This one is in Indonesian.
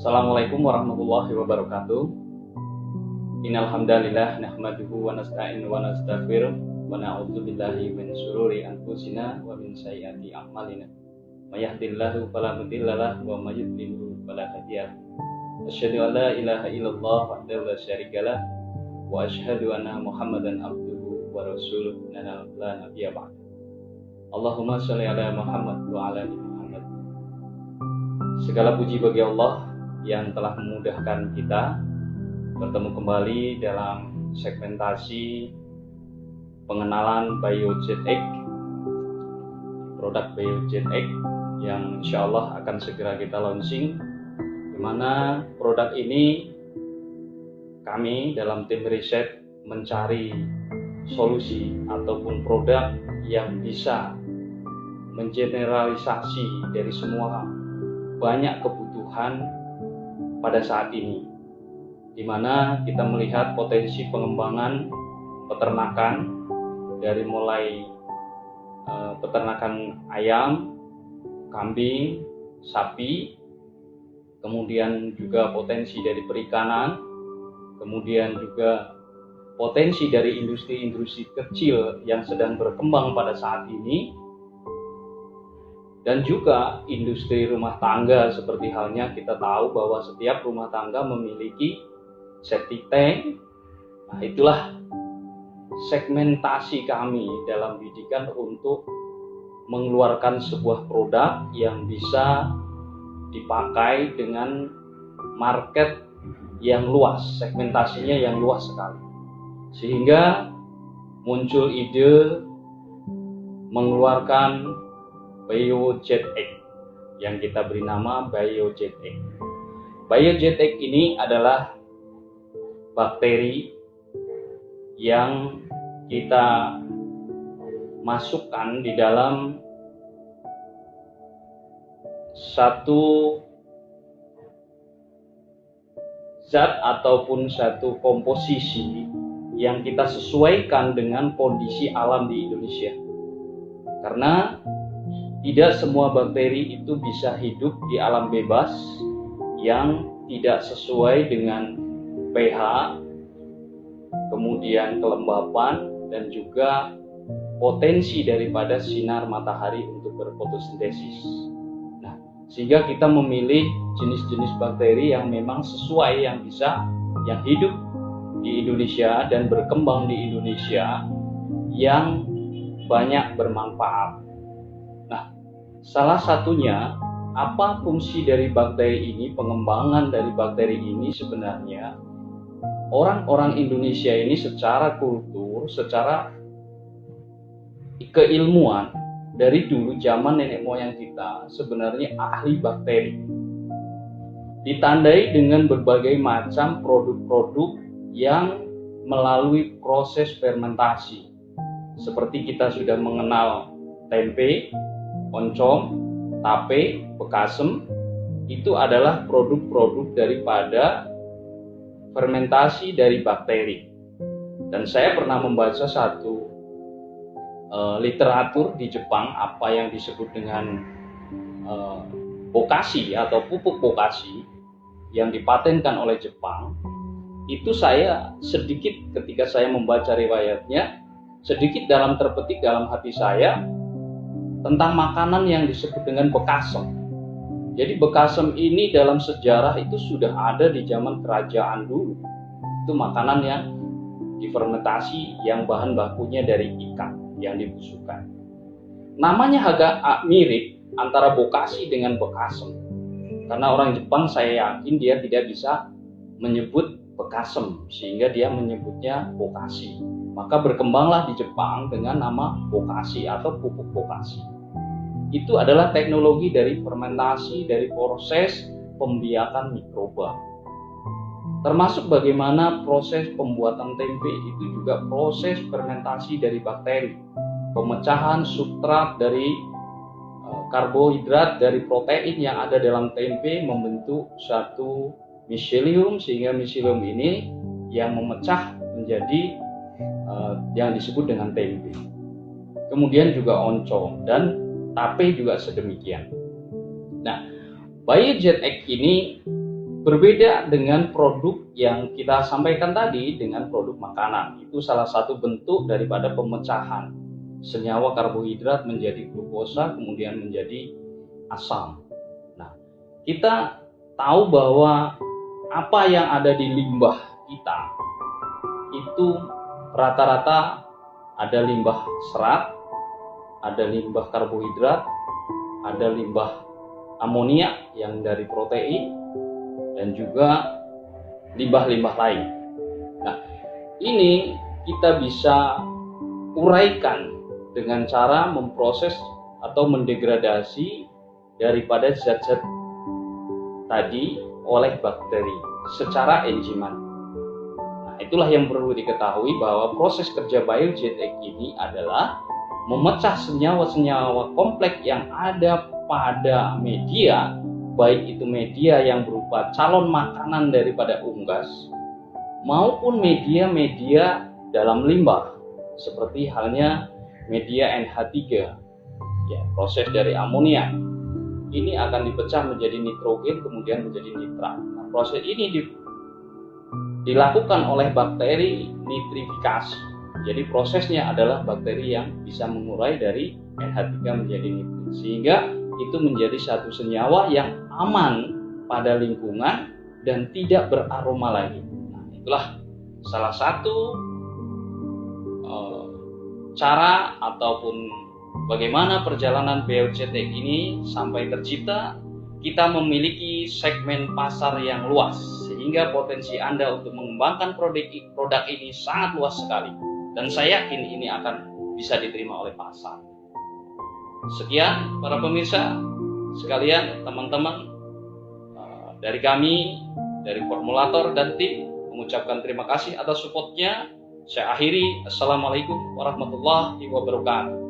Assalamualaikum warahmatullahi wabarakatuh. Innal hamdalillah nahmaduhu wa nasta'inu wa nastaghfiruh wa na'udzu billahi min shururi anfusina wa min sayyiati a'malina. May yahdihillahu fala mudhillalah wa may yudlilhu fala hadiyalah. Asyhadu an la ilaha illallah wahdahu la syarikalah wa asyhadu anna Muhammadan abduhu wa rasuluh la nabiyya ba'da. Allahumma shalli ala Muhammad wa ala ali Muhammad. Segala puji bagi Allah yang telah memudahkan kita bertemu kembali dalam segmentasi pengenalan BioJetX, produk BioJetX yang insya Allah akan segera kita launching, di mana produk ini kami dalam tim riset mencari solusi ataupun produk yang bisa mengeneralisasi dari semua banyak kebutuhan pada saat ini, di mana kita melihat potensi pengembangan peternakan dari mulai peternakan ayam, kambing, sapi, kemudian juga potensi dari perikanan, kemudian juga potensi dari industri-industri kecil yang sedang berkembang pada saat ini, dan juga industri rumah tangga. Seperti halnya kita tahu bahwa setiap rumah tangga memiliki septic tank. Nah, itulah segmentasi kami dalam bidikan untuk mengeluarkan sebuah produk yang bisa dipakai dengan market yang luas, segmentasinya yang luas sekali, sehingga muncul ide mengeluarkan BioJetX yang kita beri nama BioJetX. BioJetX ini adalah bakteri yang kita masukkan di dalam satu zat ataupun satu komposisi yang kita sesuaikan dengan kondisi alam di Indonesia. Karena tidak semua bakteri itu bisa hidup di alam bebas yang tidak sesuai dengan pH, kemudian kelembapan, dan juga potensi daripada sinar matahari untuk berfotosintesis. Nah, sehingga kita memilih jenis-jenis bakteri yang memang sesuai, yang hidup di Indonesia dan berkembang di Indonesia, yang banyak bermanfaat. Salah satunya, apa fungsi dari bakteri ini, pengembangan dari bakteri ini sebenarnya orang-orang Indonesia ini secara kultur, secara keilmuan dari dulu zaman nenek moyang kita sebenarnya ahli bakteri. Ditandai dengan berbagai macam produk-produk yang melalui proses fermentasi. Seperti kita sudah mengenal tempe, oncom, tape, bekasem, itu adalah produk-produk daripada fermentasi dari bakteri. Dan saya pernah membaca satu literatur di Jepang, apa yang disebut dengan bokashi atau pupuk bokashi yang dipatenkan oleh Jepang. Itu saya sedikit, ketika saya membaca riwayatnya, sedikit terpetik dalam hati saya tentang makanan yang disebut dengan bekasem. Jadi bekasem ini dalam sejarah itu sudah ada di zaman kerajaan dulu. Itu makanan yang difermentasi, yang bahan bakunya dari ikan yang dibusukkan. Namanya agak mirip antara bokashi dengan bekasem. Karena orang Jepang saya yakin dia tidak bisa menyebut bekasem, sehingga dia menyebutnya bokashi. Maka berkembanglah di Jepang dengan nama bokashi atau pupuk bokashi. Itu adalah teknologi dari fermentasi, dari proses pembiakan mikroba. Termasuk bagaimana proses pembuatan tempe itu juga proses fermentasi dari bakteri. Pemecahan substrat dari karbohidrat dari protein yang ada dalam tempe membentuk satu miselium, sehingga miselium ini yang memecah menjadi yang disebut dengan tempe. Kemudian juga oncom dan tape juga sedemikian. Nah, BioJetX ini Berbeda dengan produk yang kita sampaikan tadi dengan produk makanan. Itu salah satu bentuk daripada pemecahan senyawa karbohidrat menjadi glukosa kemudian menjadi asam. Nah, kita tahu bahwa apa yang ada di limbah kita itu rata-rata ada limbah serat, ada limbah karbohidrat, ada limbah amonia yang dari protein, dan juga limbah-limbah lain. Nah, ini kita bisa uraikan dengan cara memproses atau mendegradasi daripada zat-zat tadi oleh bakteri secara enzimatik. Nah, itulah yang perlu diketahui bahwa proses kerja biogenetik ini adalah memecah senyawa-senyawa kompleks yang ada pada media, baik itu media yang berupa calon makanan daripada unggas maupun media-media dalam limbah seperti halnya media NH3 ya, proses dari amonia ini akan dipecah menjadi nitrogen kemudian menjadi nitrat. Nah, proses ini dilakukan oleh bakteri nitrifikasi. Jadi prosesnya adalah bakteri yang bisa mengurai dari NH3 menjadi nitrit, sehingga itu menjadi satu senyawa yang aman pada lingkungan dan tidak beraroma lagi. Nah, itulah salah satu cara ataupun bagaimana perjalanan biocetek ini sampai tercipta. Kita memiliki segmen pasar yang luas sehingga potensi Anda untuk mengembangkan produk ini sangat luas sekali, dan saya yakin ini akan bisa diterima oleh pasar. Sekian para pemirsa sekalian, teman-teman, dari kami, dari Formulator dan tim mengucapkan terima kasih atas supportnya. Saya akhiri. Assalamualaikum warahmatullahi wabarakatuh.